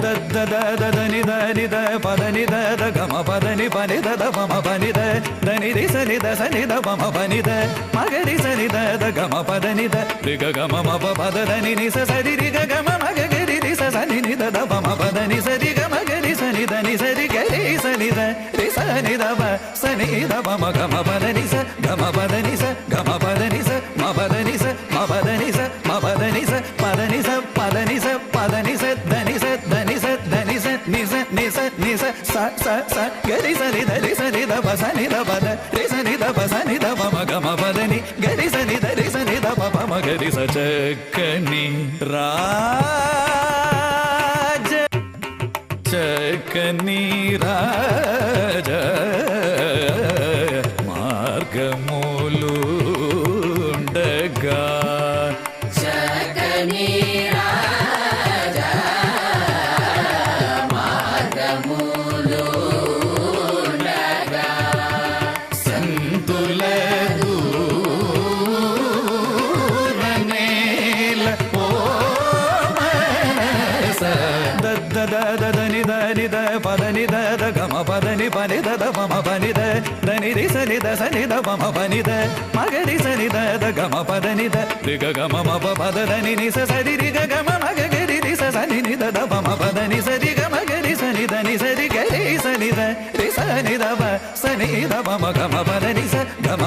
దని దని ద పదని ద గమ పదని పని ద పమ పని ద దని రి సని ద సని ద పమ పని ద మగరి సని ద గమ పదని ద రి గ గమ మ ప పద దని ని స సరి రి గ గమ మగ గరి రి స సని ని ద పమ పదని సరి గ మగరి సని ద ని సరి గరి సని ద రి సని ద ప సని ద పమ గమ పదని స గమ పదని స గమ పదని స మ పదని స మ పదని స మ పదని స పదని స పదని స పదని స దని స దని స దని స ని స ని స ని స స స స గరి సని ద రి సని ద ప సని ద పద రి సని ద ప సని ద పమ గమ పదని గరి సని ద రి సని ద ప పమ గరి స చక్కని రాజ చక్కని రాజ మార్గములుండగా చక్కని రాజ మార్గములుండగా సంతుల దూరనేల ఓ మనస దని దని ద పదని ద గమ పదని పని ద పమ పని ద దని రి సని ద సని ద పమ పని ద మగరి సని ద గమ పదని ద రి గ గమ మ ప పద దని ని స సరి రి గ గమ మగ గరి రి స సని ని ద పమ పదని సరి గ మగరి సని ద ని సరి గరి సని ద రి సని ద ప సని ద పమ గమ పదని స గమ